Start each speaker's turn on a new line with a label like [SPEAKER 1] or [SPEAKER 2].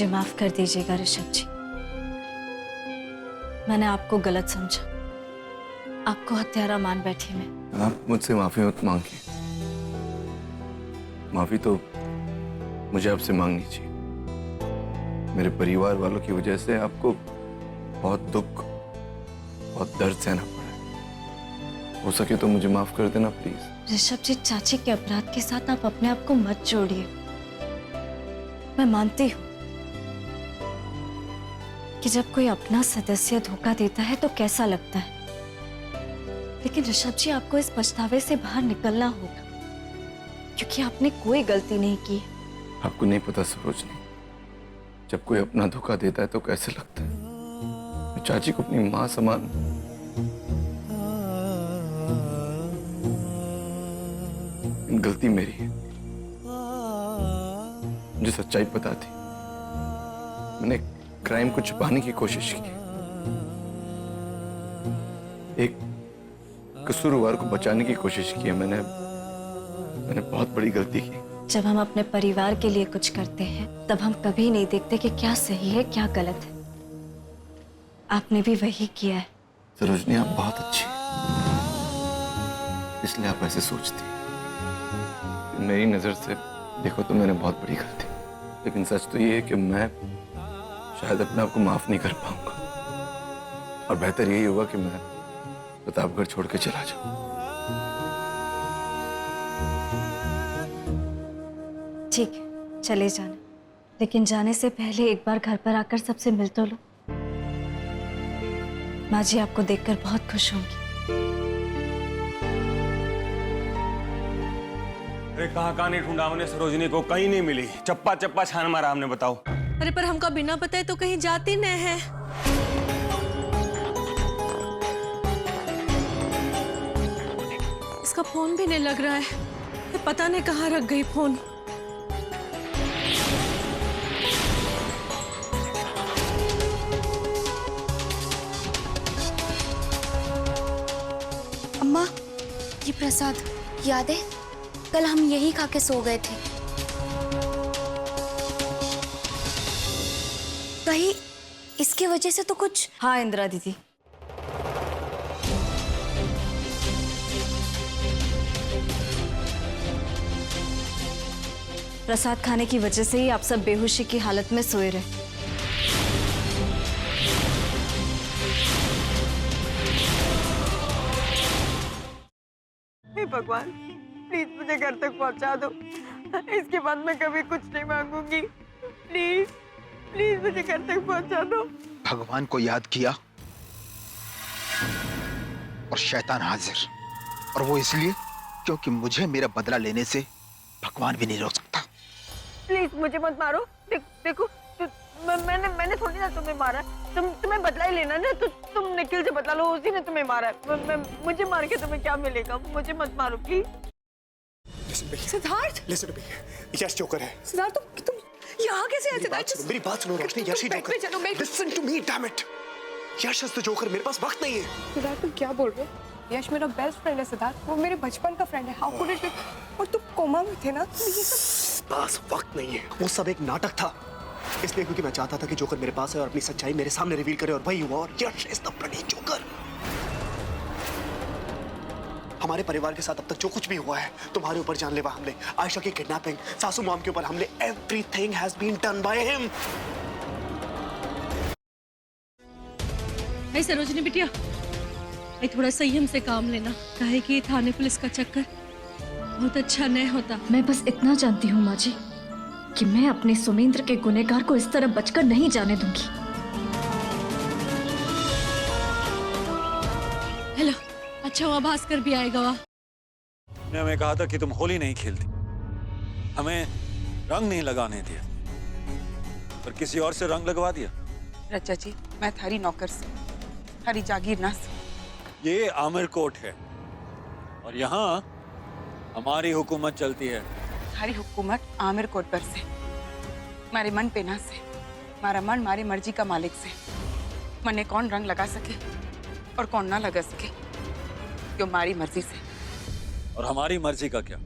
[SPEAKER 1] मुझे माफ कर दीजिएगा ऋषभ जी, मैंने आपको गलत समझा, आपको हत्यारा मान बैठी मैं।
[SPEAKER 2] आप मुझसे माफी मत मांगिए, माफी तो मुझे आपसे मांगनी चाहिए। मेरे परिवार वालों की वजह से आपको बहुत दुख, बहुत दर्द सहना पड़ा है। हो सके तो मुझे माफ कर देना प्लीज।
[SPEAKER 1] ऋषभ जी, चाची के अपराध के साथ आप अपने आप को मत जोड़िए। मैं मानती हूँ कि जब कोई अपना सदस्य धोखा देता है तो कैसा लगता है, लेकिन ऋषभ जी आपको इस पछतावे से बाहर निकलना होगा, क्योंकि आपने कोई गलती नहीं की है।
[SPEAKER 2] आपको नहीं पता सरोजनी, जब कोई अपना धोखा देता है तो कैसे लगता है। मैं चाची को अपनी माँ समान, गलती मेरी है। मुझे सच्चाई पता थी, मैंने क्राइम को छुपाने की कोशिश की, एक कसूरवार को बचाने की कोशिश की है। मैंने बहुत बड़ी गलती की।
[SPEAKER 1] जब हम अपने परिवार के लिए कुछ करते हैं तब हम कभी नहीं देखते कि क्या सही है क्या गलत है। आपने भी वही किया है।
[SPEAKER 2] सरोजनी, आप बहुत अच्छी हैं, इसलिए आप ऐसे सोचती हैं। मेरी नजर से देखो तो मैंने बहुत बड़ी गलती, लेकिन सच तो ये है कि मैं शायद अपने आप को माफ नहीं कर पाऊंगा, और बेहतर यही होगा कि मैं प्रतापगढ़ छोड़ के चला जाऊं।
[SPEAKER 1] ठीक है, चले जाना, लेकिन जाने से पहले एक बार घर पर आकर सबसे मिल तो लो। माँ जी आपको देखकर बहुत खुश होंगी।
[SPEAKER 3] अरे कहाँ नहीं ढूंढा हमने सरोजनी को, कहीं नहीं मिली। चप्पा चप्पा छान मारा हमने, बताओ।
[SPEAKER 4] अरे पर हमका बिना बताए तो कहीं जाती न है। इसका फोन भी नहीं लग रहा है, पता नहीं कहाँ रख गई फोन।
[SPEAKER 5] अम्मा, ये प्रसाद याद है? कल हम यही खा के सो गए थे। कहीं इसकी वजह से तो कुछ।
[SPEAKER 1] हाँ इंदिरा दीदी, प्रसाद खाने की वजह से ही आप सब बेहोशी की हालत में सोए रहे।
[SPEAKER 6] हे भगवान, प्लीज मुझे घर तक पहुंचा दो। इसके बाद मैं कभी कुछ नहीं मांगूंगी। प्लीज प्लीज मुझे घर तक पहुंचा दो।
[SPEAKER 7] भगवान को याद किया और शैतान हाजिर, और वो इसलिए क्योंकि मुझे मेरा बदला लेने से भगवान भी नहीं रोक सकता।
[SPEAKER 6] प्लीज मुझे मत मारो। देखो मैंने थोड़ी ना तुम्हें मारा। तुम्हें बदला ही लेना ना, तो तुम निखिल से बदला लो, उसी ने तुम्हें मारा है। मुझे मार के तुम्हें क्या मिलेगा? मुझे मत मारो प्लीज।
[SPEAKER 8] सिद्धार्थ, यश जोकर है। सिद्धार्थ, तुम यहाँ कैसे आए?
[SPEAKER 7] मेरी बात सुनो रोशनी, यश ही joker. Listen to me, damn it. Yash is the joker, मेरे पास वक्त नहीं है।
[SPEAKER 8] सिद्धार्थ, तुम क्या बोल रहे हो? यश मेरा बेस्ट फ्रेंड है सिद्धार्थ, वो मेरे बचपन का फ्रेंड है। How could it be? और तुम कोमा में थे ना, तो ये सब
[SPEAKER 7] पास वक्त नहीं है। वो सब एक नाटक था, इसलिए क्योंकि मैं चाहता था कि जोकर मेरे पास है और अपनी सच्चाई मेरे सामने रिवील करे, और वही हुआ। और यश इज द ब्लडी जोकर। हमारे परिवार के साथ अब तक जो कुछ भी हुआ है, तुम्हारे ऊपर जानलेवा हमले, आयशा की किडनैपिंग, सासू मॉम के ऊपर हमले, everything has been done by him.
[SPEAKER 4] नहीं सरोजनी बिटिया, थोड़ा संयम से काम लेना, काहे कि थाने पुलिस का चक्कर बहुत अच्छा नहीं होता।
[SPEAKER 1] मैं बस इतना जानती हूँ माँ जी कि मैं अपने सुमेंद्र के गुनहगार को इस तरह बचकर नहीं जाने दूंगी।
[SPEAKER 4] हेलो, अच्छा हुआ भास्कर भी आएगा। वाह,
[SPEAKER 3] ने हमें कहा था कि तुम होली नहीं खेलती, हमें रंग नहीं लगाने दिया, पर किसी और से रंग लगवा दिया।
[SPEAKER 8] रचा जी, मैं थारी नौकर से, थारी जागीर ना से।
[SPEAKER 3] ये आमिर कोट है और यहाँ हमारी हुकूमत चलती है।
[SPEAKER 8] थारी हुकूमत आमिर कोट पर से, मारे मन पे ना से, मारा मन मारी मर्जी का मालिक से। मने कौन रंग लगा सके और कौन ना लगा सके, क्यों मारी मर्जी से।
[SPEAKER 3] और हमारी मर्जी का क्या?